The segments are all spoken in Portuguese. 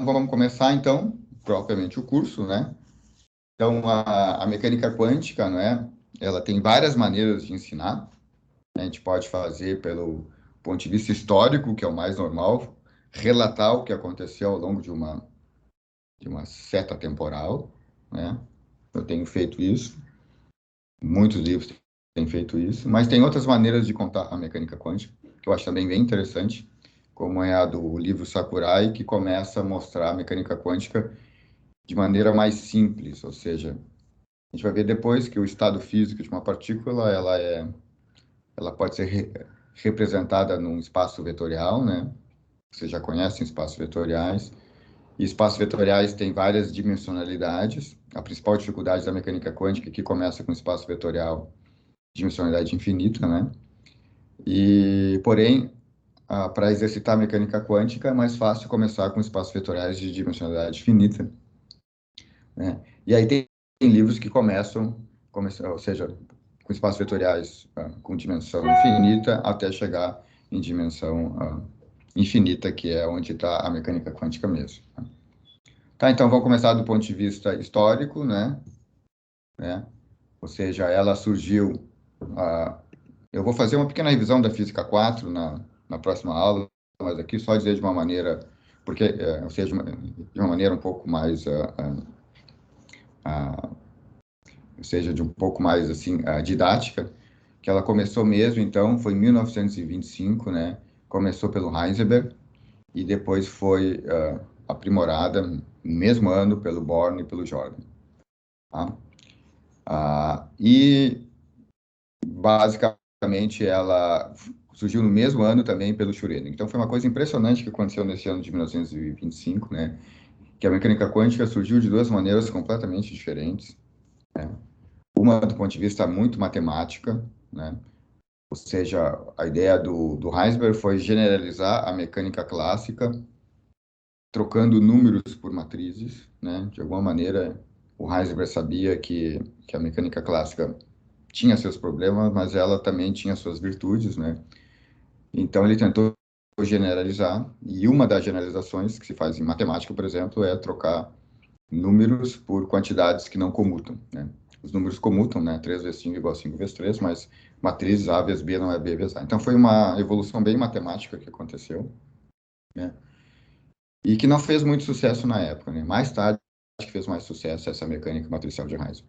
vamos começar, então, propriamente o curso, né? Então, a mecânica quântica, não é? Ela tem várias maneiras de ensinar. A gente pode fazer pelo ponto de vista histórico, que é o mais normal, relatar o que aconteceu ao longo de uma seta temporal, né? Eu tenho feito isso, muitos livros têm feito isso, mas tem outras maneiras de contar a mecânica quântica, que eu acho também bem interessante, como é a do livro Sakurai, que começa a mostrar a mecânica quântica de maneira mais simples, ou seja, a gente vai ver depois que o estado físico de uma partícula, ela pode ser representada num espaço vetorial, né? Vocês já conhecem espaços vetoriais. E espaços vetoriais têm várias dimensionalidades. A principal dificuldade da mecânica quântica é que começa com espaço vetorial, dimensionalidade infinita, né? Porém, para exercitar a mecânica quântica é mais fácil começar com espaços vetoriais de dimensionalidade finita, né? E aí tem livros que começam, ou seja, com espaços vetoriais com dimensão infinita até chegar em dimensão infinita, que é onde está a mecânica quântica mesmo. Tá, então vamos começar do ponto de vista histórico, né? Ou seja, ela surgiu. Eu vou fazer uma pequena revisão da Física 4 na próxima aula, mas aqui só dizer de uma maneira, porque, ou seja, de uma maneira um pouco mais ou seja, de um pouco mais assim didática, que ela começou mesmo, então, foi em 1925, né? Começou pelo Heisenberg e depois foi aprimorada no mesmo ano pelo Born e pelo Jordan. Tá? E basicamente ela surgiu no mesmo ano também pelo Schrödinger. Então foi uma coisa impressionante que aconteceu nesse ano de 1925, né? Que a mecânica quântica surgiu de duas maneiras completamente diferentes, né? Uma do ponto de vista muito matemática, né? Ou seja, a ideia do Heisenberg foi generalizar a mecânica clássica, trocando números por matrizes, né? De alguma maneira, o Heisenberg sabia que a mecânica clássica tinha seus problemas, mas ela também tinha suas virtudes, né? Então, ele tentou generalizar, e uma das generalizações que se faz em matemática, por exemplo, é trocar números por quantidades que não comutam, né? Os números comutam, né? 3 vezes 5 igual a 5 vezes 3, mas matrizes A vezes B não é B vezes A. Então, foi uma evolução bem matemática que aconteceu, né? E que não fez muito sucesso na época, né? Mais tarde que fez mais sucesso essa mecânica matricial de Heisenberg.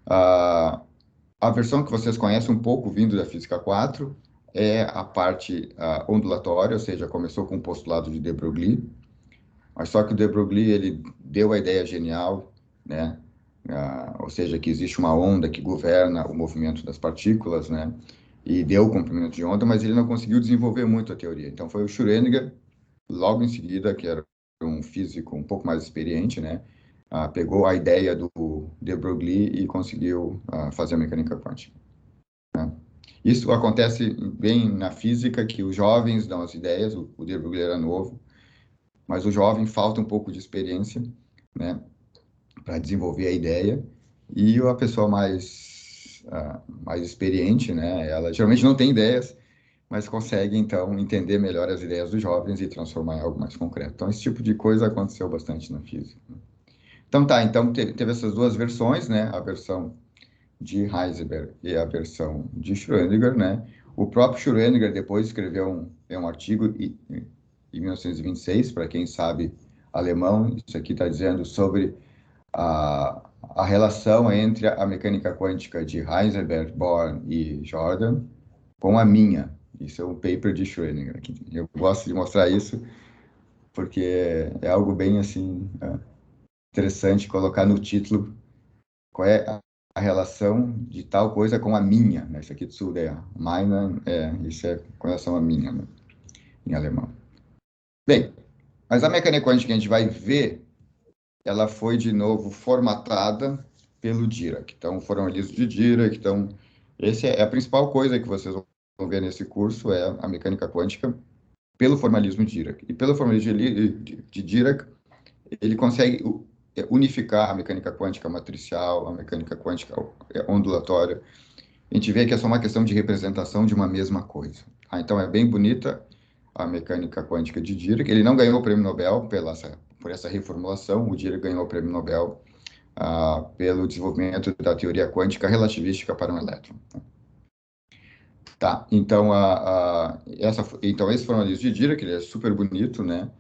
A versão que vocês conhecem um pouco vindo da Física 4 é a parte ondulatória, ou seja, começou com o postulado de de Broglie, mas só que o de Broglie ele deu a ideia genial, né? Ou seja, que existe uma onda que governa o movimento das partículas, né? E deu o comprimento de onda, mas ele não conseguiu desenvolver muito a teoria. Então foi o Schrödinger, logo em seguida, que era um físico um pouco mais experiente, né? Pegou a ideia do de Broglie e conseguiu fazer a mecânica quântica. Né? Isso acontece bem na física, que os jovens dão as ideias, o de Broglie era novo, mas o jovem falta um pouco de experiência, né, para desenvolver a ideia, e a pessoa mais experiente, né, ela geralmente não tem ideias, mas consegue, então, entender melhor as ideias dos jovens e transformar em algo mais concreto. Então, esse tipo de coisa aconteceu bastante na física. Então, tá, então teve essas duas versões, né, a versão de Heisenberg e a versão de Schrödinger, né? O próprio Schrödinger depois escreveu um artigo em 1926, para quem sabe alemão, isso aqui está dizendo sobre a relação entre a mecânica quântica de Heisenberg, Born e Jordan com a minha. Isso é um paper de Schrödinger. Eu gosto de mostrar isso porque é algo bem assim interessante colocar no título qual é a relação de tal coisa com a minha, né? Isso aqui tudo é meine, isso é com relação a minha, né? Em alemão. Bem, mas a mecânica quântica que a gente vai ver, ela foi de novo formatada pelo Dirac. Então, foram listas de Dirac. Então, essa é a principal coisa que vocês vão ver nesse curso, é a mecânica quântica pelo formalismo de Dirac. E pelo formalismo de Dirac, ele consegue unificar a mecânica quântica matricial, a mecânica quântica ondulatória. A gente vê que é só uma questão de representação de uma mesma coisa. Então, é bem bonita a mecânica quântica de Dirac. Ele não ganhou o prêmio Nobel por essa reformulação, o Dirac ganhou o prêmio Nobel pelo desenvolvimento da teoria quântica relativística para um elétron. Tá, então, então esse formalismo de Dirac, ele é super bonito, né?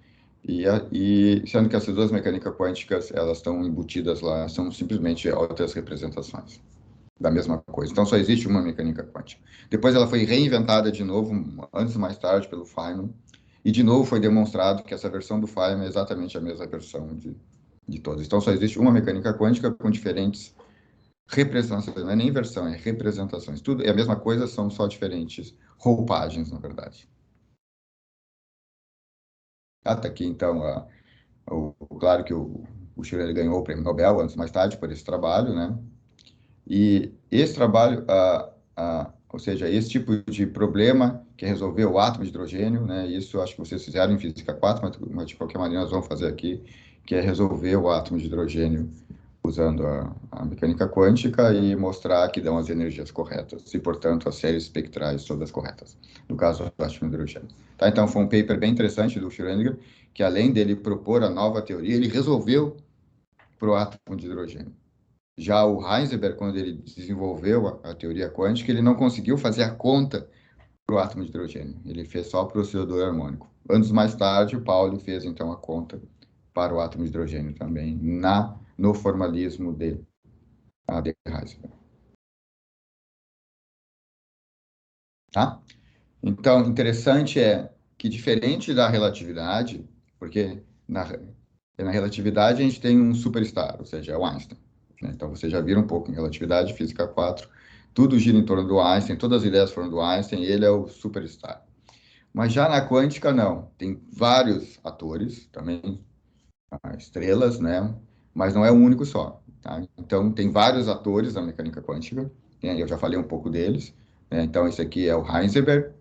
E sendo que essas duas mecânicas quânticas, elas estão embutidas lá, são simplesmente outras representações da mesma coisa. Então, só existe uma mecânica quântica. Depois ela foi reinventada de novo, anos mais tarde, pelo Feynman, e de novo foi demonstrado que essa versão do Feynman é exatamente a mesma versão de todas. Então, só existe uma mecânica quântica com diferentes representações, não é nem versão, é representações. Tudo é a mesma coisa, são só diferentes roupagens, na verdade. Tá aqui, então, claro que o Schrödinger ganhou o prêmio Nobel, anos mais tarde, por esse trabalho, né? E esse trabalho, ou seja, esse tipo de problema, que é resolver o átomo de hidrogênio, né? Isso acho que vocês fizeram em Física 4, mas de qualquer maneira nós vamos fazer aqui, que é resolver o átomo de hidrogênio usando a mecânica quântica e mostrar que dão as energias corretas e, portanto, as séries espectrais todas corretas, no caso do átomo de hidrogênio. Tá, então, foi um paper bem interessante do Schrödinger, que além dele propor a nova teoria, ele resolveu para o átomo de hidrogênio. Já o Heisenberg, quando ele desenvolveu a teoria quântica, ele não conseguiu fazer a conta para o átomo de hidrogênio. Ele fez só para o oscilador harmônico. Anos mais tarde, o Pauli fez, então, a conta para o átomo de hidrogênio também, no formalismo de Heisenberg. Tá? Então, interessante é que, diferente da relatividade, porque na relatividade a gente tem um superstar, ou seja, é o Einstein. Né? Então, vocês já viram um pouco em relatividade, física 4, tudo gira em torno do Einstein, todas as ideias foram do Einstein, ele é o superstar. Mas já na quântica, não. Tem vários atores, também estrelas, né? Mas não é um único só. Tá? Então, tem vários atores na mecânica quântica, né? Eu já falei um pouco deles. Né? Então, esse aqui é o Heisenberg.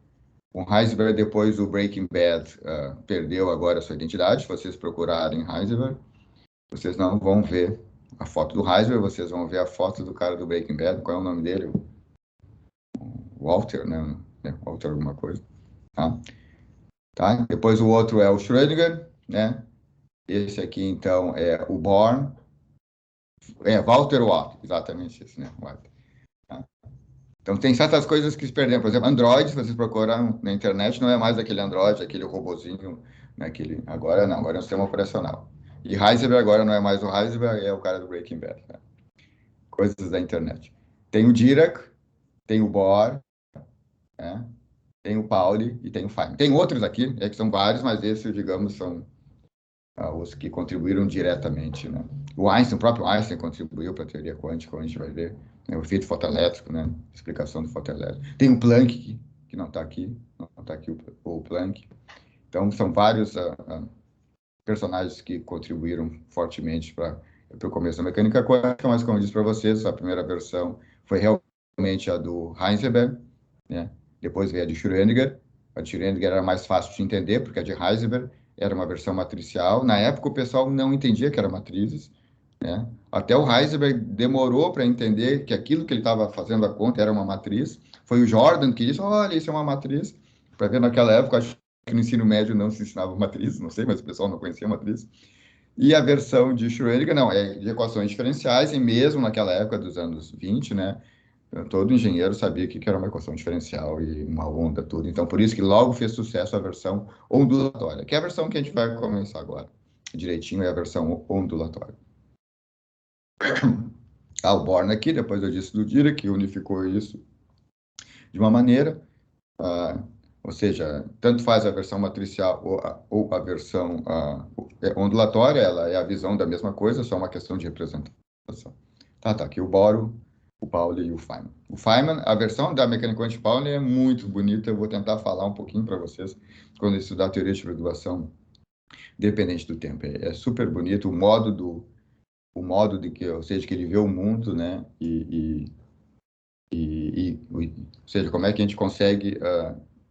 O Heisenberg, depois do Breaking Bad, perdeu agora a sua identidade. Se vocês procurarem Heisenberg, vocês não vão ver a foto do Heisenberg, vocês vão ver a foto do cara do Breaking Bad. Qual é o nome dele? Walter, né? Walter alguma coisa. Tá? Depois o outro é o Schrödinger, né? Esse aqui, então, é o Born. Walter Watt, exatamente isso, né? Watt, tá? Então, tem certas coisas que se perderam. Por exemplo, Android, se vocês procuram na internet, não é mais aquele Android, aquele robozinho, né? Agora não, agora é um sistema operacional. E Heisenberg agora não é mais o Heisenberg, é o cara do Breaking Bad. Né? Coisas da internet. Tem o Dirac, tem o Bohr, né? Tem o Pauli e tem o Feynman. Tem outros aqui, que são vários, mas esses, digamos, são os que contribuíram diretamente, né? O próprio Einstein contribuiu para a teoria quântica, como a gente vai ver, né? O efeito fotoelétrico, né? Explicação do fotoelétrico. Tem o Planck, que não está aqui, não está aqui o Planck. Então, são vários personagens que contribuíram fortemente para o começo da mecânica quântica, mas, como eu disse para vocês, a primeira versão foi realmente a do Heisenberg, né? Depois veio a de Schrödinger. A de Schrödinger era mais fácil de entender, porque a de Heisenberg era uma versão matricial. Na época, o pessoal não entendia que eram matrizes, né? Até o Heisenberg demorou para entender que aquilo que ele estava fazendo a conta era uma matriz. Foi o Jordan que disse, olha, isso é uma matriz. Para ver, naquela época, acho que no ensino médio não se ensinava matriz, não sei, mas o pessoal não conhecia matriz. E a versão de Schrödinger, não, é de equações diferenciais, e mesmo naquela época dos anos 20, né? Todo engenheiro sabia que era uma equação diferencial e uma onda, tudo. Então, por isso que logo fez sucesso a versão ondulatória, que é a versão que a gente vai começar agora. Direitinho é a versão ondulatória. O Born aqui, depois eu disse do Dirac, que unificou isso de uma maneira, ou seja, tanto faz a versão matricial ou a versão ondulatória, ela é a visão da mesma coisa, só uma questão de representação. Tá aqui o Bohr, o Pauli e o Feynman. O Feynman, a versão da mecânica quântica de Pauli é muito bonita, eu vou tentar falar um pouquinho para vocês quando estudar a teoria de graduação, dependente do tempo. É super bonito o modo de que, ou seja, que ele vê o mundo, né? Ou seja, como é que a gente consegue,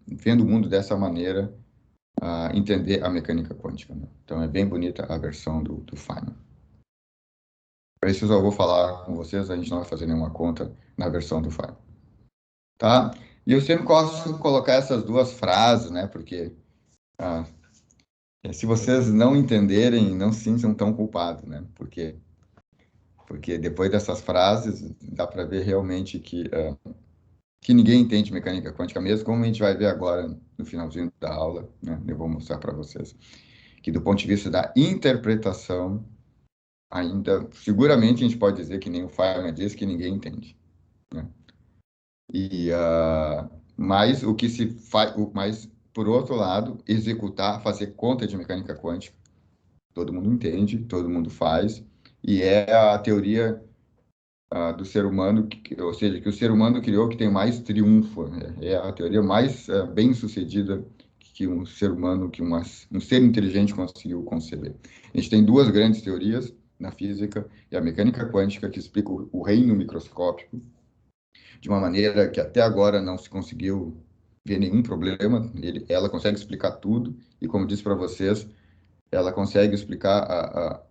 vendo o mundo dessa maneira, entender a mecânica quântica. Né? Então, é bem bonita a versão do Feynman. Para isso, eu só vou falar com vocês, a gente não vai fazer nenhuma conta na versão do Feynman. Tá? E eu sempre gosto de colocar essas duas frases, né? Porque Se vocês não entenderem, não se sintam tão culpados, né? Porque depois dessas frases, dá para ver realmente que ninguém entende mecânica quântica mesmo, como a gente vai ver agora no finalzinho da aula, né? Eu vou mostrar para vocês. Que do ponto de vista da interpretação, ainda, seguramente a gente pode dizer que nem o Feynman diz, que ninguém entende, né? Mas o que se faz, mas por outro lado, executar, fazer conta de mecânica quântica, todo mundo entende, todo mundo faz, e é a teoria do ser humano, ou seja, que o ser humano criou que tem mais triunfo, né? É a teoria mais bem-sucedida que um ser humano, um ser inteligente conseguiu conceber. A gente tem duas grandes teorias na física, e a mecânica quântica, que explica o reino microscópico, de uma maneira que até agora não se conseguiu ver nenhum problema. Ela consegue explicar tudo, e como disse para vocês, ela consegue explicar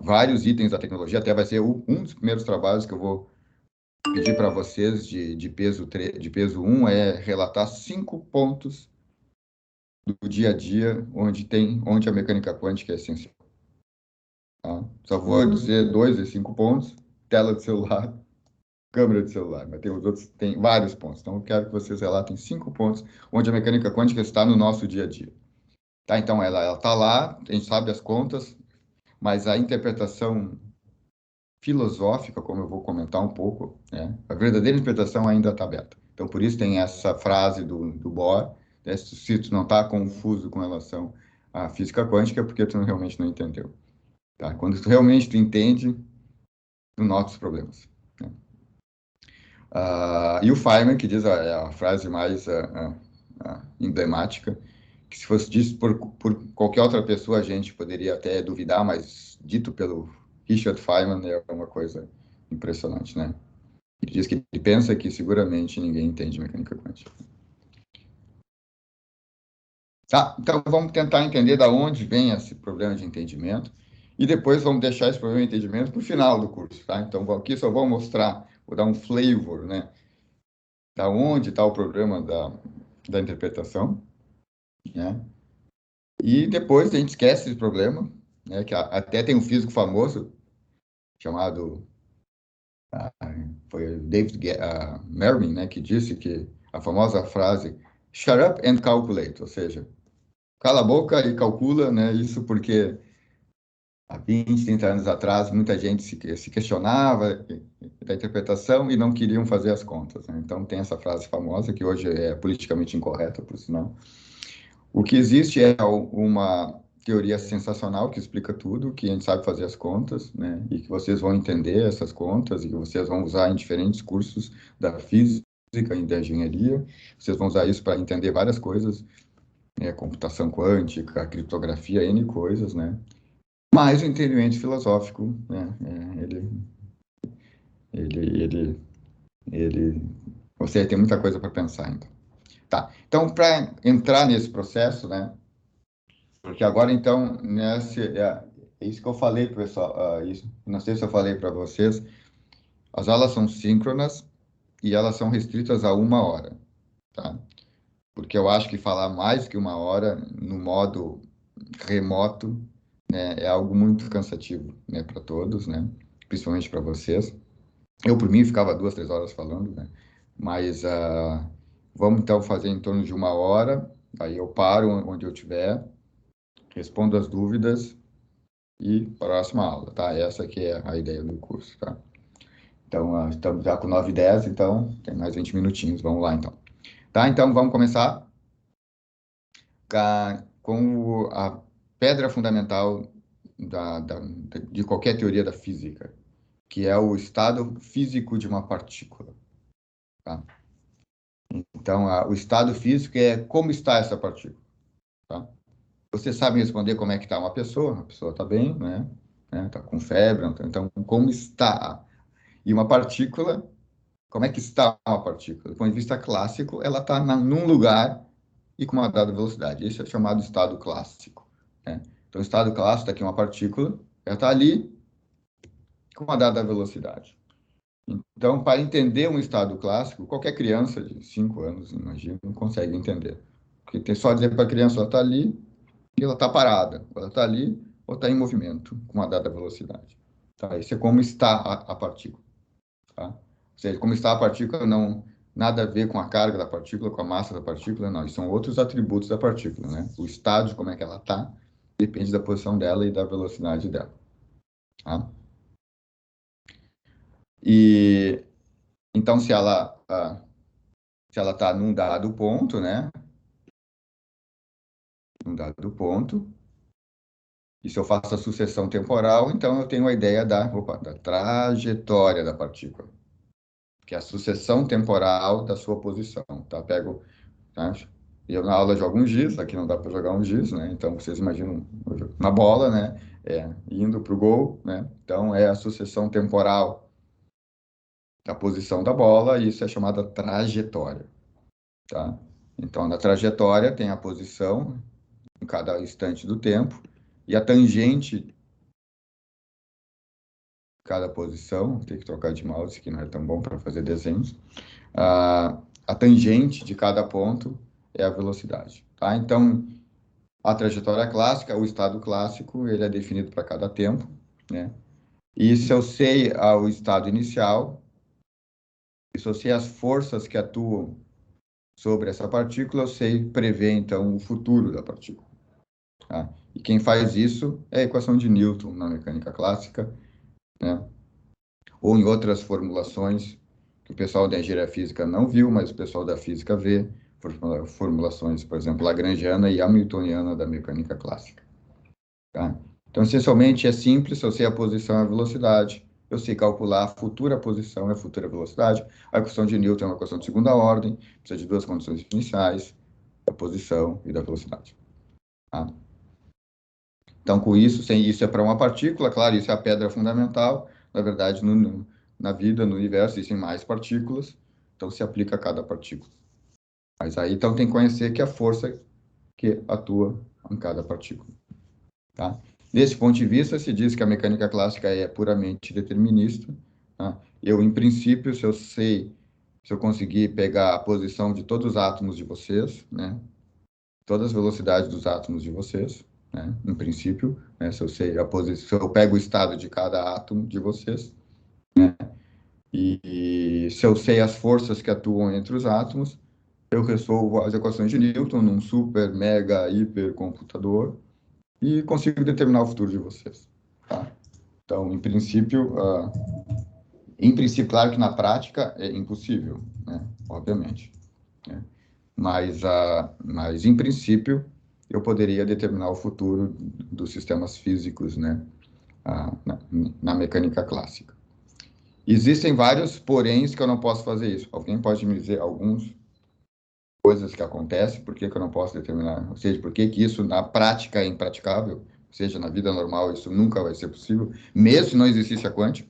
vários itens da tecnologia. Até vai ser um dos primeiros trabalhos que eu vou pedir para vocês de peso um é relatar 5 pontos do dia a dia onde a mecânica quântica é essencial. Tá? Só vou dizer 2 e 5 pontos: tela de celular, câmera de celular, mas tem os outros, tem vários pontos. Então, eu quero que vocês relatem 5 pontos onde a mecânica quântica está no nosso dia a dia. Tá? Então, ela está lá, a gente sabe as contas, mas a interpretação filosófica, como eu vou comentar um pouco, né? A verdadeira interpretação ainda está aberta. Então, por isso tem essa frase do Bohr, né? Se tu não está confuso com relação à física quântica, é porque tu realmente não entendeu. Tá? Quando tu realmente tu entende, tu nota os problemas. Né? E o Feynman, que diz a frase mais emblemática, que se fosse dito por qualquer outra pessoa, a gente poderia até duvidar, mas dito pelo Richard Feynman é uma coisa impressionante, né? Ele diz que ele pensa que seguramente ninguém entende mecânica quântica. Tá, então vamos tentar entender da onde vem esse problema de entendimento e depois vamos deixar esse problema de entendimento para o final do curso, tá? Então aqui só vou mostrar, vou dar um flavor, né? Da onde está o problema da interpretação, né? E depois a gente esquece esse problema, né? Que até tem um físico famoso chamado foi David Mermin, né? Que disse que a famosa frase "Shut up and calculate", ou seja, cala a boca e calcula, né? Isso porque há 20, 30 anos atrás, muita gente se questionava da interpretação e não queriam fazer as contas, né? Então, tem essa frase famosa, que hoje é politicamente incorreta, por sinal. O que existe é uma teoria sensacional que explica tudo, que a gente sabe fazer as contas, né? E que vocês vão entender essas contas e que vocês vão usar em diferentes cursos da física e da engenharia. Vocês vão usar isso para entender várias coisas, né? Computação quântica, criptografia, N coisas, né? Mas o entendimento filosófico, né? Ele, ele, você tem muita coisa para pensar ainda. Tá. Então, para entrar nesse processo, né? Porque agora, então, é isso que eu falei, pessoal. Isso, não sei se eu falei para vocês. As aulas são síncronas e elas são restritas a 1 hora, tá? Porque eu acho que falar mais que 1 hora no modo remoto, né, é algo muito cansativo, né, para todos, né? Principalmente para vocês. Eu, por mim, ficava 2, 3 horas falando, né? Mas vamos então fazer em torno de 1 hora. Aí eu paro onde eu estiver, respondo as dúvidas e próxima aula, tá? Essa aqui é a ideia do curso, tá? Então, estamos já com 9h10, então tem mais 20 minutinhos. Vamos lá, então. Tá? Então, vamos começar com a pedra fundamental de qualquer teoria da física, que é o estado físico de uma partícula, tá? Então, o estado físico é como está essa partícula, tá? Você sabe responder como é que está uma pessoa? A pessoa está bem, né? Está com febre, então, como está? E uma partícula, como é que está uma partícula? Do ponto de vista clássico, ela está num lugar e com uma dada velocidade. Isso é chamado estado clássico, né? Então, o estado clássico está aqui uma partícula, ela está ali com uma dada velocidade. Então, para entender um estado clássico, qualquer criança de 5 anos, imagino, consegue entender. Porque tem só dizer para a criança, ela está ali, que ela está parada, ou ela está ali, ou está em movimento, com uma dada velocidade. Tá? Isso é como está a partícula. Tá? Ou seja, como está a partícula não nada a ver com a carga da partícula, com a massa da partícula, não. Isso são outros atributos da partícula, né? O estado, como é que ela está, depende da posição dela e da velocidade dela. Tá? E então, se ela está num dado ponto, né? Num dado ponto, e se eu faço a sucessão temporal, então eu tenho a ideia da trajetória da partícula, que é a sucessão temporal da sua posição, tá? Pego, tá? Eu na aula jogo um giz, aqui não dá para jogar um giz, né? Então vocês imaginam uma bola, né? Indo para o gol, né? Então é a sucessão temporal da posição da bola, e isso é chamada trajetória, tá? Então na trajetória tem a posição em cada instante do tempo e a tangente de cada posição, tem que trocar de mouse, que não é tão bom para fazer desenhos. A tangente de cada ponto é a velocidade, tá? Então, a trajetória clássica, o estado clássico, ele é definido para cada tempo, né? E se eu sei o estado inicial, e se eu sei as forças que atuam sobre essa partícula, eu sei prever, então, o futuro da partícula, tá? E quem faz isso é a equação de Newton na mecânica clássica, né? Ou em outras formulações que o pessoal da engenharia física não viu, mas o pessoal da física vê, formulações, por exemplo, lagrangiana e hamiltoniana da mecânica clássica. Tá? Então, essencialmente, é simples, eu sei a posição e a velocidade, eu sei calcular a futura posição e a futura velocidade. A equação de Newton é uma equação de segunda ordem, precisa de duas condições iniciais, da posição e da velocidade. Tá? Então, com isso, sem isso é para uma partícula, claro, isso é a pedra fundamental. Na verdade, na vida, no universo, existem mais partículas, então se aplica a cada partícula. Mas aí, então, tem que conhecer que a força que atua em cada partícula. Tá? Desse ponto de vista, se diz que a mecânica clássica é puramente determinista. Tá? Eu, em princípio, se eu conseguir pegar a posição de todos os átomos de vocês, né? Todas as velocidades dos átomos de vocês, né? Em princípio, né? Se eu sei a posição, se eu pego o estado de cada átomo de vocês, e se eu sei as forças que atuam entre os átomos, eu resolvo as equações de Newton num super, mega, hiper computador e consigo determinar o futuro de vocês, tá? Então, em princípio, claro que na prática é impossível, né? Obviamente, né? Mas em princípio, eu poderia determinar o futuro dos sistemas físicos, né? Na mecânica clássica. Existem vários poréns que eu não posso fazer isso. Alguém pode me dizer algumas coisas que acontecem, por que que eu não posso determinar? Ou seja, por que que isso na prática é impraticável? Ou seja, na vida normal isso nunca vai ser possível, mesmo se não existisse a quântica?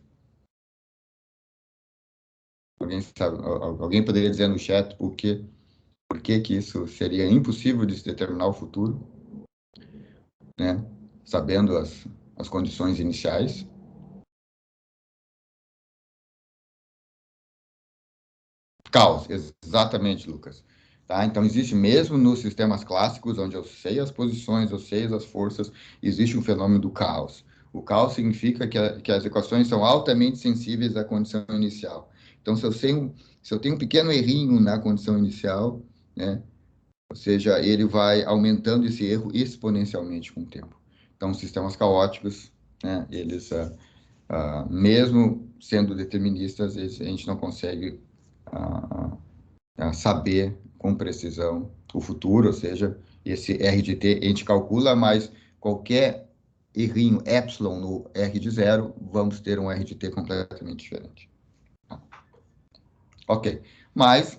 Alguém sabe? Alguém poderia dizer no chat por que que isso seria impossível de se determinar o futuro, né? Sabendo as condições iniciais? Caos, exatamente, Lucas. Tá? Então, existe mesmo nos sistemas clássicos, onde eu sei as posições, eu sei as forças, existe um fenômeno do caos. O caos significa que as equações são altamente sensíveis à condição inicial. Então, se eu tenho um pequeno errinho na condição inicial, né, ou seja, ele vai aumentando esse erro exponencialmente com o tempo. Então, sistemas caóticos, né, eles, mesmo sendo deterministas, a gente não consegue ah, saber com precisão o futuro, ou seja, esse R de t a gente calcula, mas qualquer errinho epsilon no R de zero, vamos ter um R de t completamente diferente. Ok, mas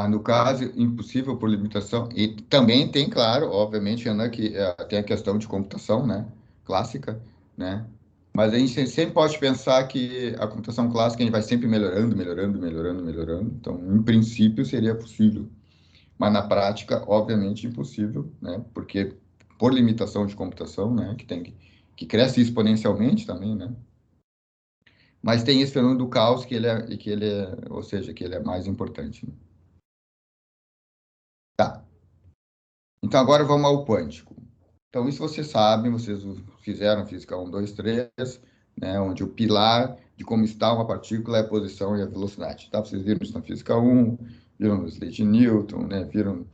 no caso impossível por limitação, e também tem, claro, obviamente, Ana, que tem a questão de computação, né, clássica, né, mas a gente sempre pode pensar que a computação clássica a gente vai sempre melhorando, melhorando, melhorando, melhorando, então, em princípio, seria possível. Mas na prática, obviamente, impossível, né? Porque por limitação de computação, né? Que cresce exponencialmente também, né? Mas tem esse fenômeno do caos ou seja, que ele é mais importante, né? Tá. Então, agora vamos ao quântico. Então, isso vocês sabem, vocês fizeram física 1, 2, 3, né, onde o pilar de como está uma partícula é a posição e a velocidade. Tá? Vocês viram isso na física 1, viram no Slade de Newton, né, viram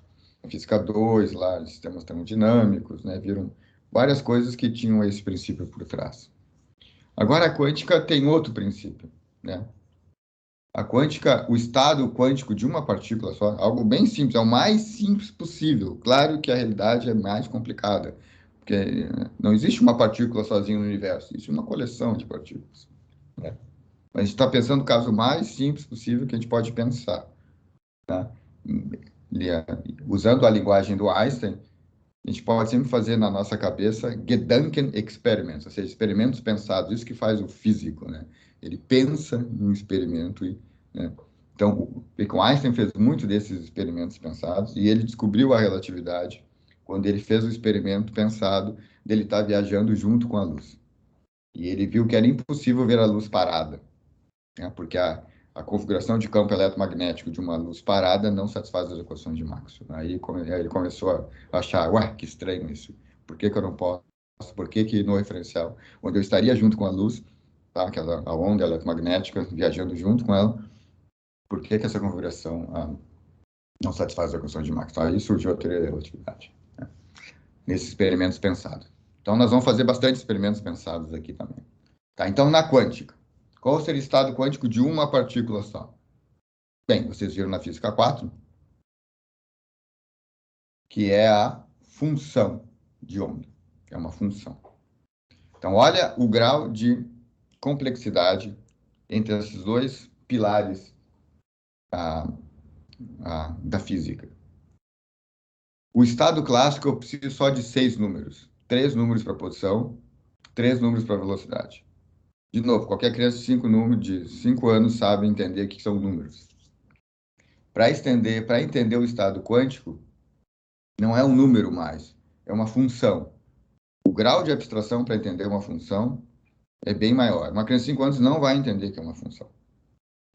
na física 2, lá, sistemas termodinâmicos, né, viram várias coisas que tinham esse princípio por trás. Agora, a quântica tem outro princípio, né? A quântica, o estado quântico de uma partícula só, algo bem simples, é o mais simples possível. Claro que a realidade é mais complicada, porque não existe uma partícula sozinha no universo, existe uma coleção de partículas, né? Mas a gente está pensando no caso mais simples possível que a gente pode pensar, tá? Usando a linguagem do Einstein, a gente pode sempre fazer na nossa cabeça Gedanken Experiments, ou seja, experimentos pensados. Isso que faz o físico, né? Ele pensa num experimento e, né? Então, o Einstein fez muito desses experimentos pensados e ele descobriu a relatividade quando ele fez o experimento pensado dele estar viajando junto com a luz. E ele viu que era impossível ver a luz parada, né? Porque a configuração de campo eletromagnético de uma luz parada não satisfaz as equações de Maxwell. Aí ele começou a achar, ué, que estranho isso. Por que que eu não posso? Por que que no referencial, onde eu estaria junto com a luz, tá? Aquela a onda eletromagnética viajando junto com ela, por que que essa configuração não satisfaz as equações de Maxwell? Aí surgiu a teoria da relatividade, né? Nesses experimentos pensados. Então, nós vamos fazer bastante experimentos pensados aqui também. Tá? Então, na quântica, qual seria o estado quântico de uma partícula só? Bem, vocês viram na física 4, que é a função de onda. É uma função. Então, olha o grau de complexidade entre esses dois pilares ah, da física. O estado clássico, eu preciso só de 6 números. 3 números para posição, 3 números para velocidade. De novo, qualquer criança de 5 anos sabe entender o que são números. Para entender o estado quântico, não é um número mais, é uma função. O grau de abstração para entender uma função é bem maior. Uma criança de 5 anos não vai entender que é uma função.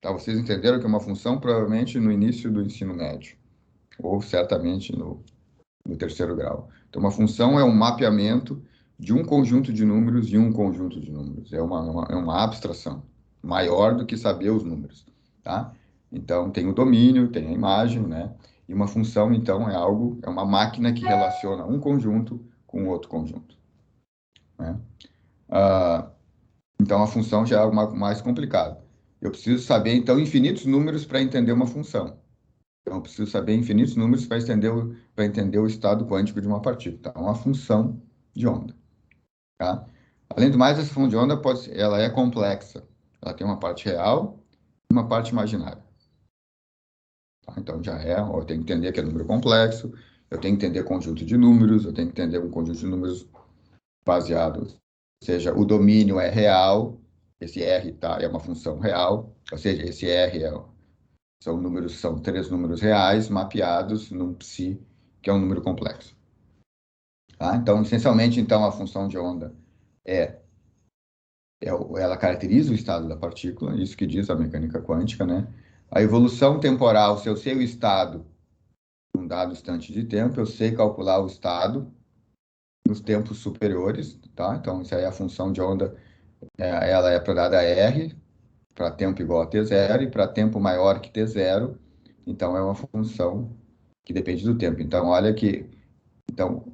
Tá? Vocês entenderam que é uma função provavelmente no início do ensino médio, ou certamente no terceiro grau. Então, uma função é um mapeamento de um conjunto de números e um conjunto de números. É uma abstração maior do que saber os números. Tá? Então, tem o domínio, tem a imagem, né? E uma função, então, é uma máquina que relaciona um conjunto com outro conjunto, né? Ah, então, a função já é algo mais complicado. Eu preciso saber, então, infinitos números para entender uma função. Então, eu preciso saber infinitos números para entender o estado quântico de uma partícula. Então, é uma função de onda. Tá? Além do mais, essa função de onda ela é complexa. Ela tem uma parte real e uma parte imaginária. Tá? Então, eu tenho que entender que é número complexo, eu tenho que entender conjunto de números, eu tenho que entender um conjunto de números baseados, ou seja, o domínio é real, esse R tá, é uma função real, ou seja, esse R são 3 números reais mapeados num psi, que é um número complexo. Tá? Então, essencialmente, então, a função de onda é, ela caracteriza o estado da partícula, isso que diz a mecânica quântica, né? A evolução temporal, se eu sei o estado num dado instante de tempo, eu sei calcular o estado nos tempos superiores, tá? Então, isso aí é a função de onda, ela é para dada R, para tempo igual a t0, e para tempo maior que t0, então é uma função que depende do tempo. Então, olha que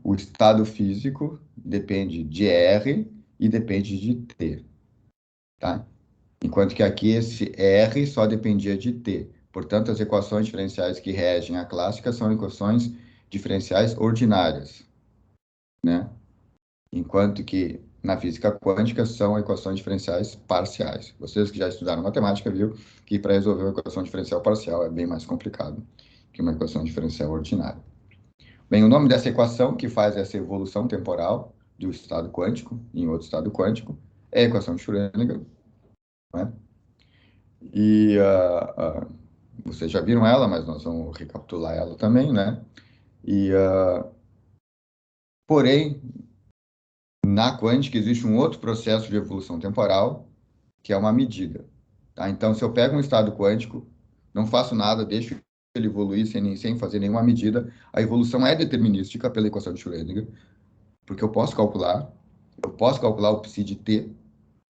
o estado físico depende de R e depende de T, tá? Enquanto que aqui esse R só dependia de T. Portanto, as equações diferenciais que regem a clássica são equações diferenciais ordinárias, né? Enquanto que na física quântica são equações diferenciais parciais. Vocês que já estudaram matemática viu que para resolver uma equação diferencial parcial é bem mais complicado que uma equação diferencial ordinária. Bem, o nome dessa equação que faz essa evolução temporal de um estado quântico em outro estado quântico é a equação de Schrödinger, né? E vocês já viram ela, mas nós vamos recapitular ela também, né? E, porém, na quântica existe um outro processo de evolução temporal, que é uma medida, tá? Então, se eu pego um estado quântico, não faço nada, deixo ele evoluir sem fazer nenhuma medida, a evolução é determinística pela equação de Schrödinger, porque eu posso calcular o psi de t,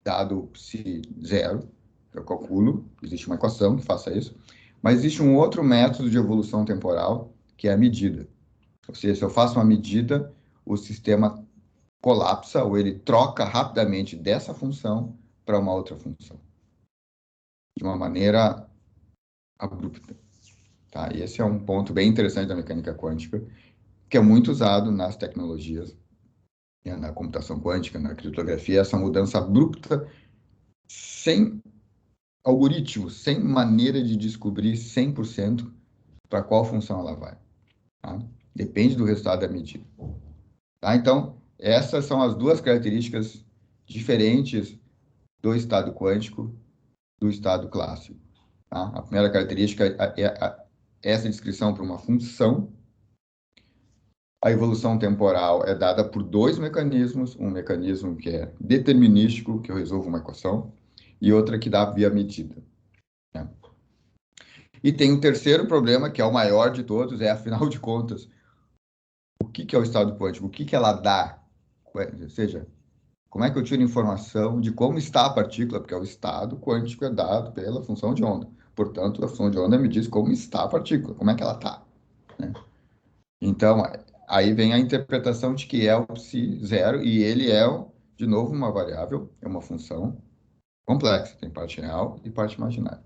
dado o psi zero, que eu calculo, existe uma equação que faça isso, mas existe um outro método de evolução temporal, que é a medida. Ou seja, se eu faço uma medida, o sistema colapsa, ou ele troca rapidamente dessa função para uma outra função, de uma maneira abrupta. Tá? E esse é um ponto bem interessante da mecânica quântica, que é muito usado nas tecnologias, né, na computação quântica, na criptografia, essa mudança abrupta, sem algoritmo, sem maneira de descobrir 100% para qual função ela vai. Tá? Depende do resultado da medida. Tá? Então, essas são as duas características diferentes do estado quântico do estado clássico. Tá? A primeira característica é essa descrição para uma função. A evolução temporal é dada por dois mecanismos, um mecanismo que é determinístico, que eu resolvo uma equação, e outra que dá via medida. Né? E tem um terceiro problema, que é o maior de todos, afinal de contas, o que é o estado quântico? O que ela dá? Ou seja, como é que eu tiro informação de como está a partícula? Porque o estado quântico é dado pela função de onda. Portanto, a função de onda me diz como está a partícula, como é que ela está. Né? Então, aí vem a interpretação de que é o psi zero, e ele é, de novo, uma variável, é uma função complexa, tem parte real e parte imaginária.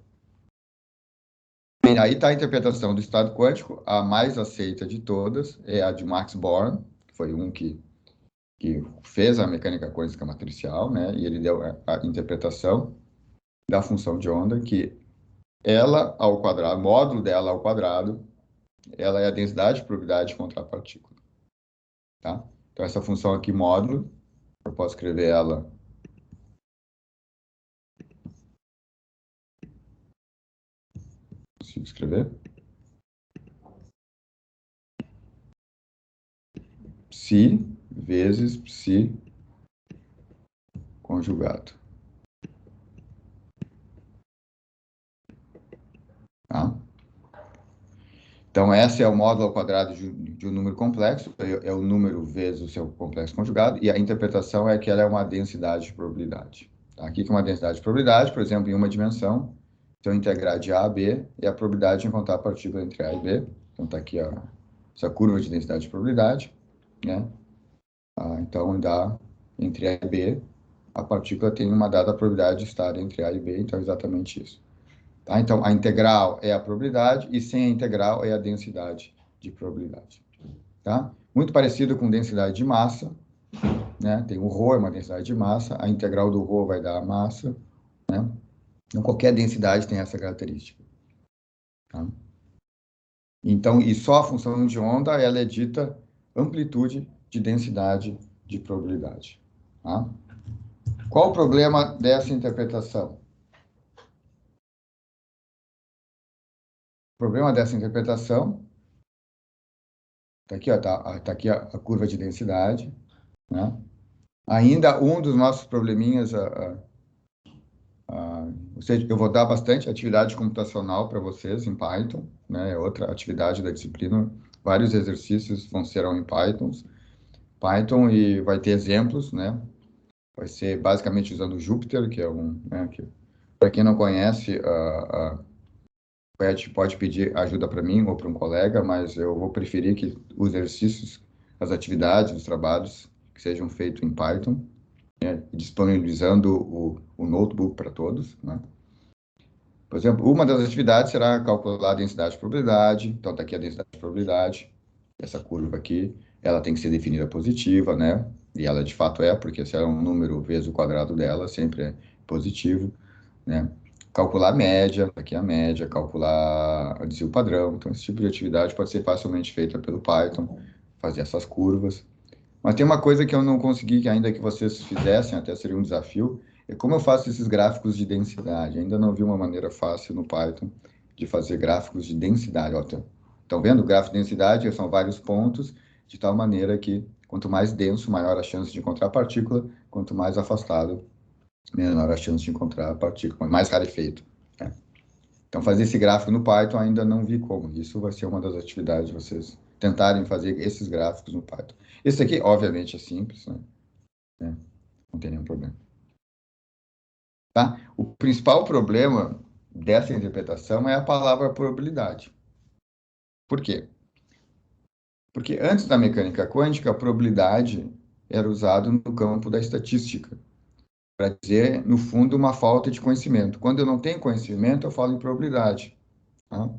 Bem, aí está a interpretação do estado quântico, a mais aceita de todas é a de Max Born, que foi um que fez a mecânica quântica matricial, né? E ele deu a interpretação da função de onda, que ela ao quadrado, módulo dela ao quadrado, ela é a densidade de probabilidade de encontrar a partícula. Tá? Então, essa função aqui, módulo, eu posso escrever ela consigo escrever? Psi vezes psi conjugado. Tá? Então, esse é o módulo ao quadrado de um número complexo, é o número vezes o seu complexo conjugado, e a interpretação é que ela é uma densidade de probabilidade. Tá? Aqui que é uma densidade de probabilidade, por exemplo, em uma dimensão, se eu integrar de A a B, é a probabilidade de encontrar a partícula entre A e B. Então, está aqui essa curva de densidade de probabilidade, né? Então, dá entre A e B, a partícula tem uma dada probabilidade de estar entre A e B, então é exatamente isso. Tá? Então, a integral é a probabilidade e sem a integral é a densidade de probabilidade. Tá? Muito parecido com densidade de massa, né? Tem o ρ, é uma densidade de massa, a integral do ρ vai dar a massa, né? Então, qualquer densidade tem essa característica. Tá? Então, e só a função de onda, ela é dita amplitude de densidade de probabilidade. Tá? Qual o problema dessa interpretação? O problema dessa interpretação, está aqui, tá aqui a curva de densidade, né? Ainda um dos nossos probleminhas, ou seja, eu vou dar bastante atividade computacional para vocês em Python, né? É outra atividade da disciplina, vários exercícios serão em Python e vai ter exemplos, né? Vai ser basicamente usando o Jupyter, que é né, que, para quem não conhece, pode pedir ajuda para mim ou para um colega, mas eu vou preferir que os exercícios, as atividades, os trabalhos que sejam feitos em Python, né, disponibilizando o notebook para todos, né? Por exemplo, uma das atividades será calcular a densidade de probabilidade. Então, está aqui a densidade de probabilidade. Essa curva aqui, ela tem que ser definida positiva, né? E ela de fato é, porque se é um número vezes o quadrado dela, sempre é positivo, né? Calcular a média, aqui a média, calcular o desvio padrão. Então, esse tipo de atividade pode ser facilmente feita pelo Python, fazer essas curvas. Mas tem uma coisa que eu não consegui, que ainda que vocês fizessem, até seria um desafio, é como eu faço esses gráficos de densidade. Ainda não vi uma maneira fácil no Python de fazer gráficos de densidade. Estão vendo? O gráfico de densidade são vários pontos, de tal maneira que quanto mais denso, maior a chance de encontrar a partícula, quanto mais afastado, menor a chance de encontrar a partícula, mais rarefeito. Né? Então, fazer esse gráfico no Python ainda não vi como. Isso vai ser uma das atividades de vocês tentarem fazer esses gráficos no Python. Esse aqui, obviamente, é simples, né? Não tem nenhum problema. Tá? O principal problema dessa interpretação é a palavra probabilidade. Por quê? Porque antes da mecânica quântica, a probabilidade era usada no campo da estatística, para dizer, no fundo, uma falta de conhecimento. Quando eu não tenho conhecimento, eu falo em probabilidade. Tá?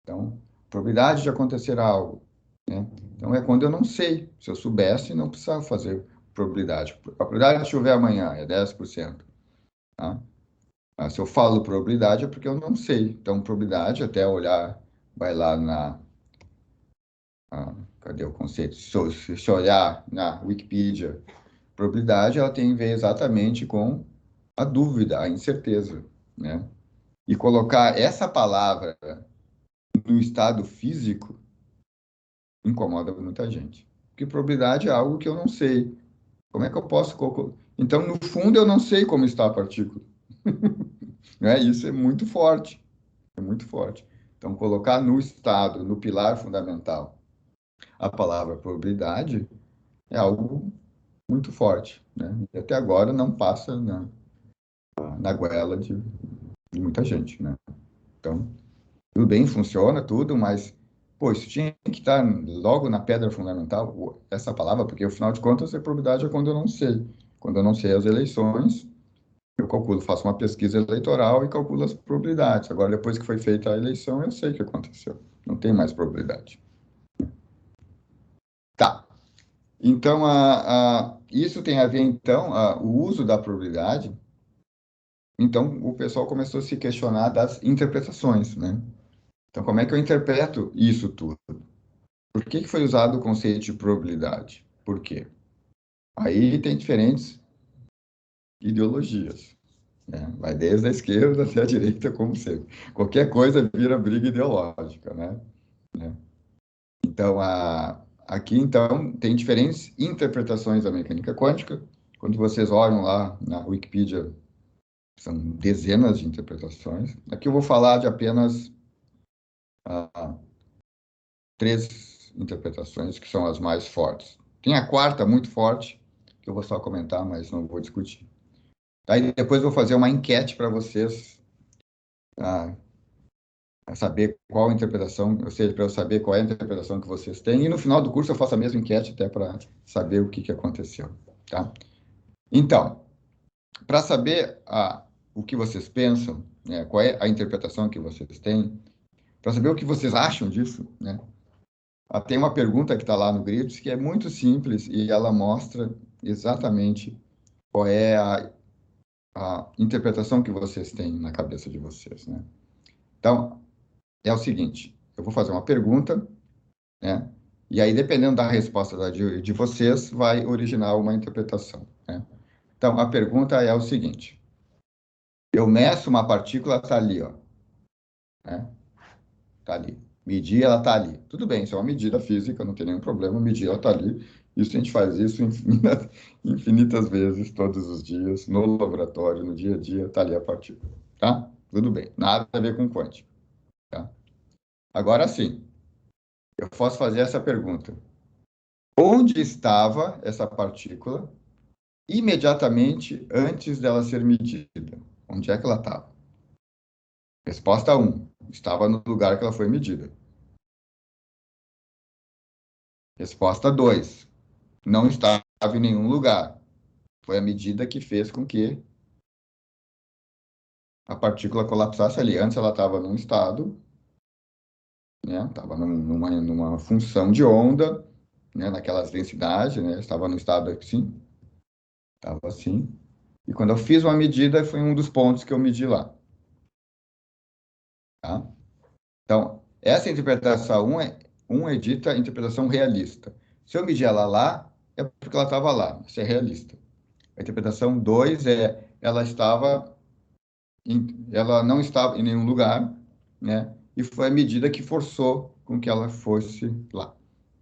Então, probabilidade de acontecer algo, né? Então, é quando eu não sei. Se eu soubesse, não precisava fazer probabilidade. A probabilidade de chover amanhã é 10%. Tá? Se eu falo probabilidade, é porque eu não sei. Então, probabilidade, até olhar, vai lá na... cadê o conceito? Se olhar na Wikipedia, probabilidade, ela tem a ver exatamente com a dúvida, a incerteza, né? E colocar essa palavra no estado físico incomoda muita gente. Porque probabilidade é algo que eu não sei. Como é que eu posso... Então, no fundo, eu não sei como está a partícula. Né? Isso é muito forte. É muito forte. Então, colocar no estado, no pilar fundamental, a palavra probabilidade é algo muito forte, né? E até agora não passa na goela de muita gente, né? Então, tudo bem, funciona tudo, mas, pô, isso tinha que estar logo na pedra fundamental, essa palavra, porque, afinal de contas, a probabilidade é quando eu não sei. Quando eu não sei as eleições, eu calculo, faço uma pesquisa eleitoral e calculo as probabilidades. Agora, depois que foi feita a eleição, eu sei o que aconteceu. Não tem mais probabilidade. Tá. Então, isso tem a ver, então, o uso da probabilidade. Então, o pessoal começou a se questionar das interpretações, né? Então, como é que eu interpreto isso tudo? Por que que foi usado o conceito de probabilidade? Por quê? Aí tem diferentes ideologias, né? Vai desde a esquerda até a direita, como sempre. Qualquer coisa vira briga ideológica, né? Então, aqui, então, tem diferentes interpretações da mecânica quântica. Quando vocês olham lá na Wikipedia, são dezenas de interpretações. Aqui eu vou falar de apenas três interpretações que são as mais fortes. Tem a quarta, muito forte, que eu vou só comentar, mas não vou discutir. Aí depois eu vou fazer uma enquete para vocês, a saber qual interpretação, ou seja, para eu saber qual é a interpretação que vocês têm. E no final do curso eu faço a mesma enquete até para saber o que que aconteceu, tá? Então, para saber o que vocês pensam, né, qual é a interpretação que vocês têm, para saber o que vocês acham disso, né? Tem uma pergunta que está lá no Grips que é muito simples e ela mostra exatamente qual é a interpretação que vocês têm na cabeça de vocês, né? Então, é o seguinte, eu vou fazer uma pergunta, né? E aí, dependendo da resposta de vocês, vai originar uma interpretação, né? Então, a pergunta é o seguinte, eu meço uma partícula, está ali, ó, né? Está ali. Medir, ela está ali. Tudo bem, isso é uma medida física, não tem nenhum problema, medir, ela está ali. Isso a gente faz isso infinitas vezes, todos os dias, no laboratório, no dia a dia, está ali a partícula. Tá? Tudo bem, nada a ver com quântica. Tá? Agora sim, eu posso fazer essa pergunta. Onde estava essa partícula imediatamente antes dela ser medida? Onde é que ela estava? Resposta um: estava no lugar que ela foi medida. Resposta 2: não estava em nenhum lugar. Foi a medida que fez com que a partícula colapsasse ali. Antes ela estava num estado, né? Estava numa função de onda, né? Naquelas densidades, né? Estava no estado assim, estava assim. E quando eu fiz uma medida, foi um dos pontos que eu medi lá, tá? Então, essa interpretação um é dita interpretação realista. Se eu medir ela lá, é porque ela estava lá. Isso é realista. A interpretação 2 ela estava ela não estava em nenhum lugar, né? E foi a medida que forçou com que ela fosse lá.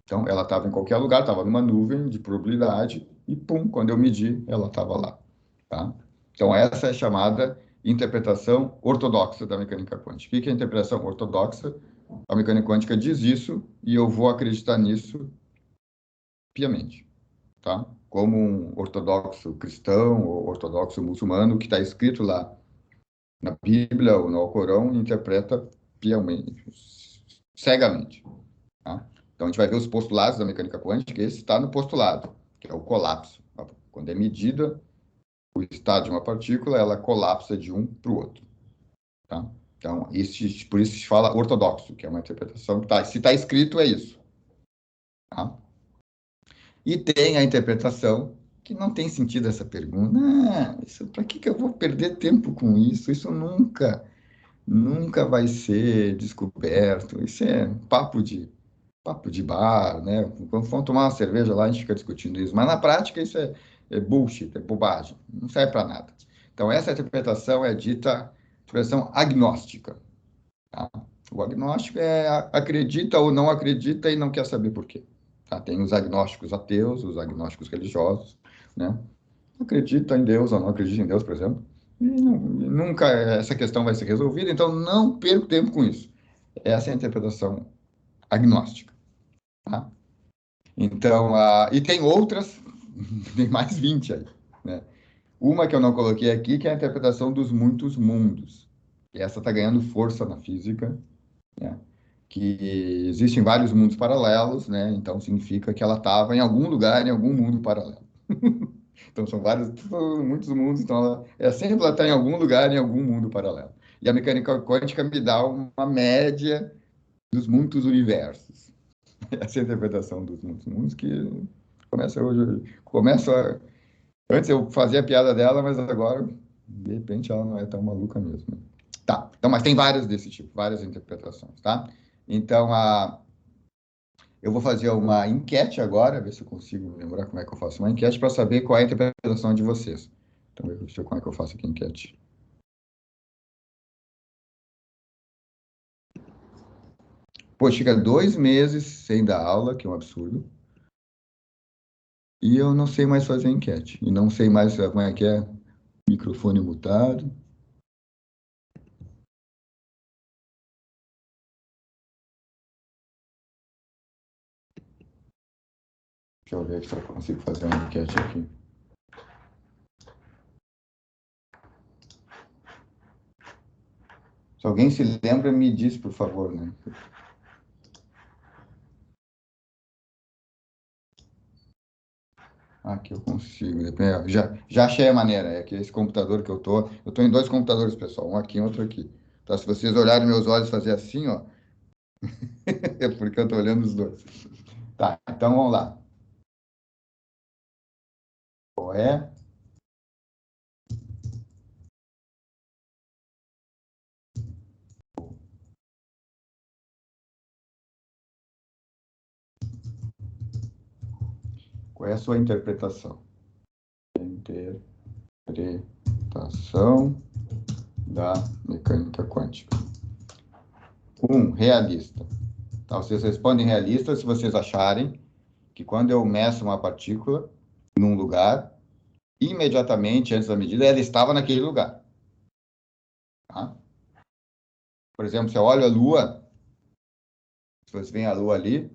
Então, ela estava em qualquer lugar, estava numa nuvem de probabilidade e, pum, quando eu medi, ela estava lá, tá? Então, essa é chamada interpretação ortodoxa da mecânica quântica. O que é a interpretação ortodoxa? A mecânica quântica diz isso e eu vou acreditar nisso piamente, tá? Como um ortodoxo cristão ou ortodoxo muçulmano que está escrito lá na Bíblia ou no Alcorão interpreta piamente, cegamente, tá? Então a gente vai ver os postulados da mecânica quântica, esse está no postulado, que é o colapso. Quando é medida o estado de uma partícula, ela colapsa de um para o outro, tá? Então, por isso se fala ortodoxo, que é uma interpretação que se está escrito, é isso, tá? E tem a interpretação que não tem sentido essa pergunta. Ah, para que eu vou perder tempo com isso? Isso nunca vai ser descoberto. Isso é papo de bar, né? Quando vamos tomar uma cerveja lá, a gente fica discutindo isso. Mas na prática isso é bullshit, é bobagem. Não serve para nada. Então essa interpretação é dita interpretação agnóstica, tá? O agnóstico é acredita ou não acredita e não quer saber por quê. Tá? Tem os agnósticos ateus, os agnósticos religiosos, né? Acredita em Deus ou não acredita em Deus, por exemplo. E nunca essa questão vai ser resolvida, então não perco tempo com isso. Essa é a interpretação agnóstica. Tá? Então, e tem outras, tem mais 20 aí, né? Uma que eu não coloquei aqui, que é a interpretação dos muitos mundos. E essa está ganhando força na física, né? Que existem vários mundos paralelos, né? Então significa que ela estava em algum lugar, em algum mundo paralelo. Então são vários, muitos mundos, então sempre ela está em algum lugar, em algum mundo paralelo. E a mecânica quântica me dá uma média dos muitos universos. Essa é a interpretação dos muitos mundos que começa hoje. Antes eu fazia a piada dela, mas agora, de repente, ela não é tão maluca mesmo. Tá, então, mas tem várias desse tipo, várias interpretações, tá? Então, eu vou fazer uma enquete agora, ver se eu consigo lembrar como é que eu faço uma enquete para saber qual é a interpretação de vocês. Então, deixa eu ver como é que eu faço aqui a enquete. Pô, chega 2 meses sem dar aula, que é um absurdo, e eu não sei mais fazer enquete. E não sei mais como é que é, microfone mutado. Deixa eu ver se eu consigo fazer uma enquete aqui. Se alguém se lembra, me diz, por favor, né? Aqui eu consigo. Já achei a maneira. É que esse computador que eu tô em dois computadores, pessoal, um aqui e outro aqui. Então, se vocês olharem meus olhos e fazer assim, ó, é porque eu tô olhando os dois. Tá, então vamos lá. Qual é? Qual é a sua interpretação? Interpretação da mecânica quântica. Realista. Tá, vocês respondem realista se vocês acharem que quando eu meço uma partícula num lugar, imediatamente antes da medida, ela estava naquele lugar. Tá? Por exemplo, se eu olho a Lua, se vocês veem a Lua ali,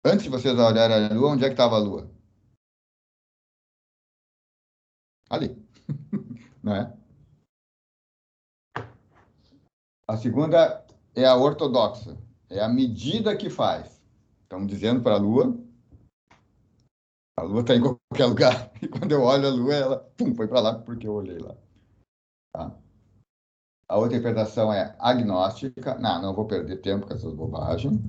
antes de vocês olharem a Lua, onde é que estava a Lua? Ali, não é? A segunda é a ortodoxa, é a medida que faz. Estamos dizendo para a Lua está em qualquer lugar. E quando eu olho a Lua, ela pum, foi para lá porque eu olhei lá. Tá? A outra interpretação é agnóstica. Não vou perder tempo com essas bobagens.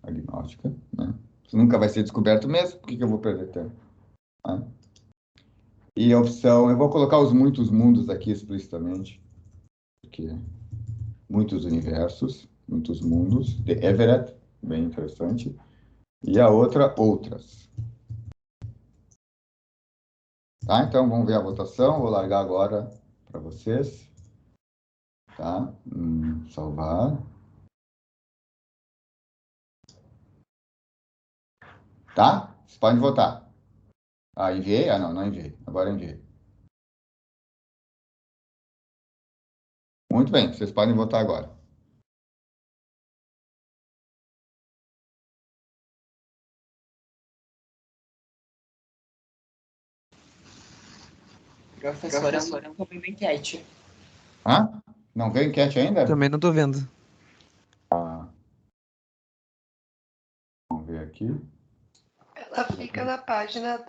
Agnóstica, né? Isso nunca vai ser descoberto mesmo, por que eu vou perder tempo? Tá? E a opção, eu vou colocar os muitos mundos aqui explicitamente, porque muitos universos, muitos mundos, de Everett, bem interessante. E a outra, outras. Tá? Então, vamos ver a votação. Vou largar agora para vocês. Tá? Salvar. Tá? Vocês podem votar. Enviei? Não enviei. Agora enviei. Muito bem, vocês podem votar agora. Professora, não tô vendo enquete. Ah, não veio enquete ainda? Também não tô vendo. Vamos ver aqui. Ela fica na página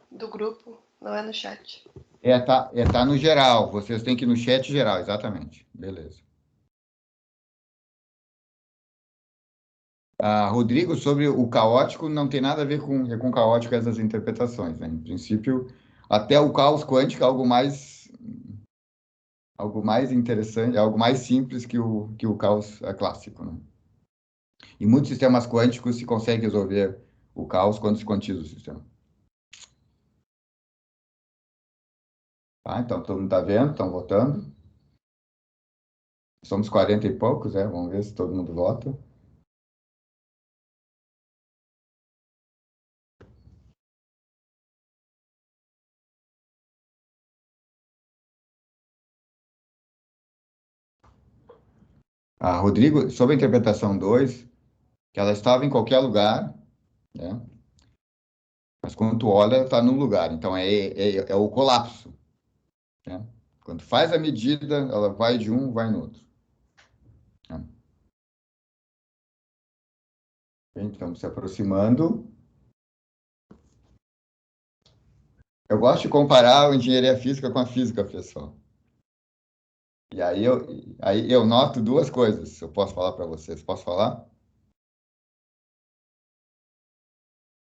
do grupo, não é no chat. Tá no geral. Vocês têm que ir no chat geral, exatamente. Beleza. Rodrigo, sobre o caótico, não tem nada a ver com caótico essas interpretações, né? Em princípio, até o caos quântico é algo mais interessante, é algo mais simples que o caos clássico, né? Em muitos sistemas quânticos se consegue resolver o caos quando se quantiza o sistema. Tá? Então, todo mundo está vendo, estão votando. Somos 40 e poucos, vamos ver se todo mundo vota. Rodrigo, sobre a interpretação 2, que ela estava em qualquer lugar, né? Mas quando tu olha, ela está num lugar. Então, é o colapso, né? Quando faz a medida, ela vai de um, vai no outro. Né? Então, se aproximando. Eu gosto de comparar a engenharia física com a física, pessoal. E aí eu noto duas coisas, eu posso falar para vocês. Posso falar?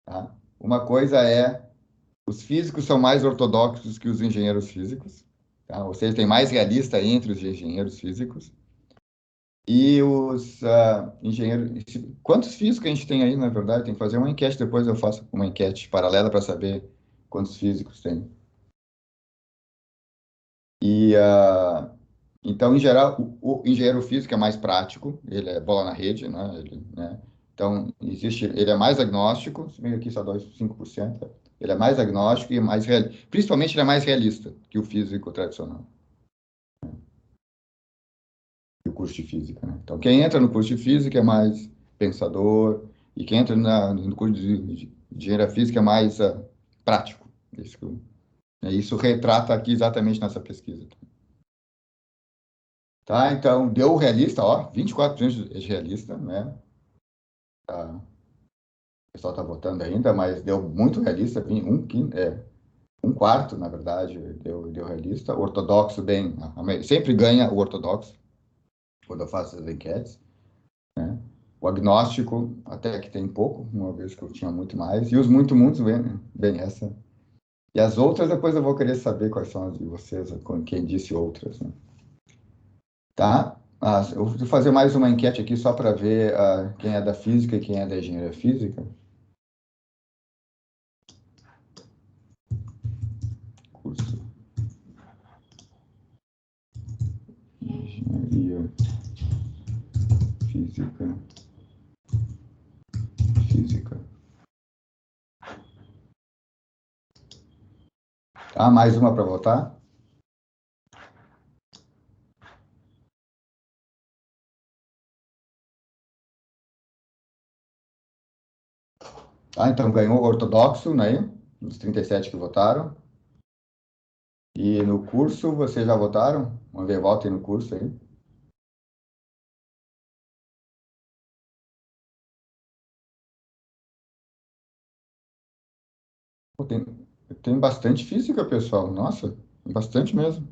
Tá? Uma coisa é, os físicos são mais ortodoxos que os engenheiros físicos. Tá? Ou seja, tem mais realista entre os engenheiros físicos. E os engenheiros... Quantos físicos a gente tem aí, na verdade? Tem que fazer uma enquete, depois eu faço uma enquete paralela para saber quantos físicos tem. Então, em geral, o engenheiro físico é mais prático, ele é bola na rede, né? Né? Então, ele é mais agnóstico, se bem que aqui só dá 5%, ele é mais agnóstico e mais realista. Principalmente, ele é mais realista que o físico tradicional, que o curso de física, né? Então, quem entra no curso de física é mais pensador, e quem entra no curso de engenharia física é mais prático. Isso retrata aqui exatamente nessa pesquisa. Tá, então, deu o realista, ó, 24% de realista, né? Tá, o pessoal está votando ainda, mas deu muito realista, um quarto, na verdade, deu realista. Ortodoxo, sempre ganha o ortodoxo, quando eu faço as enquetes, né? O agnóstico, até que tem pouco, uma vez que eu tinha muito mais, e os muitos, bem essa. E as outras, depois eu vou querer saber quais são as de vocês, quem disse outras, né? Tá? Eu vou fazer mais uma enquete aqui só para ver quem é da física e quem é da engenharia física. Curso Engenharia Física. Tá, mais uma para votar? Tá, então ganhou o ortodoxo, né? Os 37 que votaram. E no curso, vocês já votaram? Vamos ver, votem no curso aí. Pô, tem bastante física, pessoal. Nossa, bastante mesmo.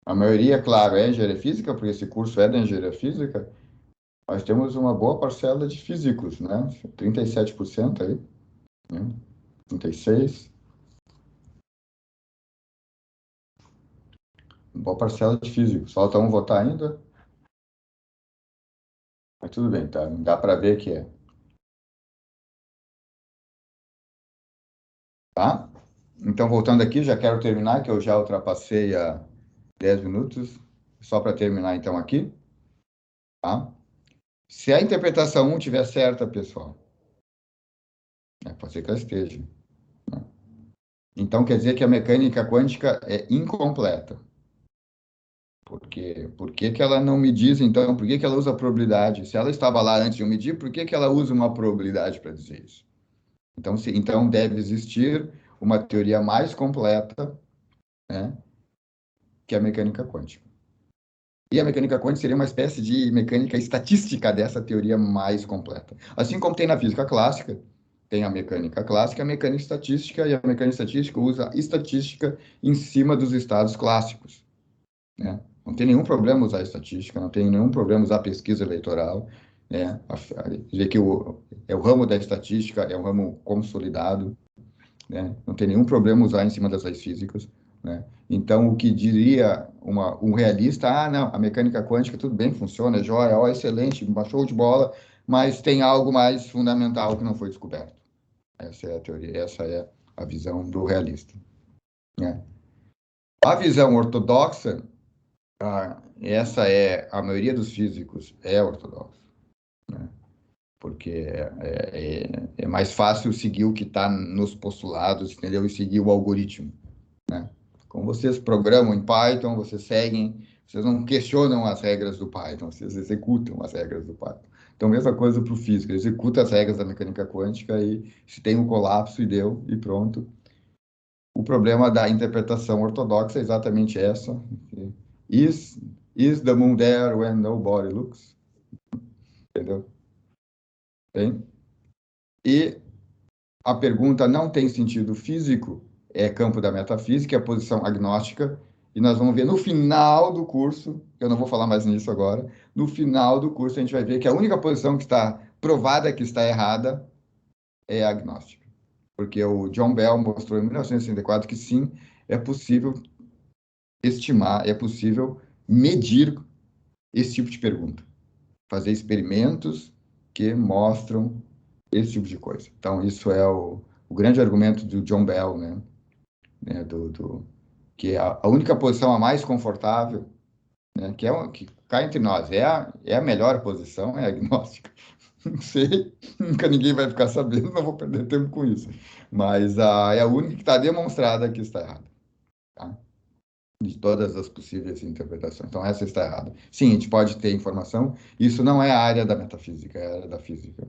A maioria, claro, é engenharia física, porque esse curso é da engenharia física. Nós temos uma boa parcela de físicos, né? 37% aí, né? 36%. Uma boa parcela de físicos. Falta um votar ainda? Mas tudo bem, tá? Dá para ver que é. Tá? Então, voltando aqui, já quero terminar, que eu já ultrapassei a 10 minutos. Só para terminar, então, aqui. Tá? Se a interpretação 1 estiver certa, pessoal, pode ser que ela esteja. Então, quer dizer que a mecânica quântica é incompleta. Por quê? Por que que ela não me diz, então, por que que ela usa a probabilidade? Se ela estava lá antes de eu medir, por que que ela usa uma probabilidade para dizer isso? Então deve existir uma teoria mais completa, né, que a mecânica quântica. E a mecânica quântica seria uma espécie de mecânica estatística dessa teoria mais completa. Assim como tem na física clássica, tem a mecânica clássica, a mecânica estatística, e a mecânica estatística usa estatística em cima dos estados clássicos, né? Não tem nenhum problema usar estatística, não tem nenhum problema usar pesquisa eleitoral, né? Dizer que é o ramo da estatística, é um ramo consolidado, né? Não tem nenhum problema usar em cima das leis físicas, né? Então, o que diria um realista, não, a mecânica quântica tudo bem, funciona, é joia, ó, excelente, show de bola, mas tem algo mais fundamental que não foi descoberto. Essa é a teoria, essa é a visão do realista, né? A visão ortodoxa, essa é, a maioria dos físicos é ortodoxa, né? Porque é mais fácil seguir o que está nos postulados, entendeu? E seguir o algoritmo, né? Como vocês programam em Python, vocês seguem, vocês não questionam as regras do Python, vocês executam as regras do Python. Então, mesma coisa para o físico, executa as regras da mecânica quântica e se tem um colapso e deu, e pronto. O problema da interpretação ortodoxa é exatamente essa. Is, is the moon there when nobody looks? Entendeu? Tem? E a pergunta não tem sentido físico, é campo da metafísica, é a posição agnóstica, e nós vamos ver no final do curso, eu não vou falar mais nisso agora, no final do curso a gente vai ver que a única posição que está provada que está errada é a agnóstica. Porque o John Bell mostrou em 1964 que sim, é possível estimar, é possível medir esse tipo de pergunta, fazer experimentos que mostram esse tipo de coisa. Então, isso é o grande argumento do John Bell, né, que a única posição a mais confortável, né, que cá entre nós, é a melhor posição, é a agnóstica. Não sei, nunca ninguém vai ficar sabendo, não vou perder tempo com isso. Mas é a única que está demonstrada que está errada, tá? De todas as possíveis interpretações. Então, essa está errada. Sim, a gente pode ter informação, isso não é a área da metafísica, é a área da física.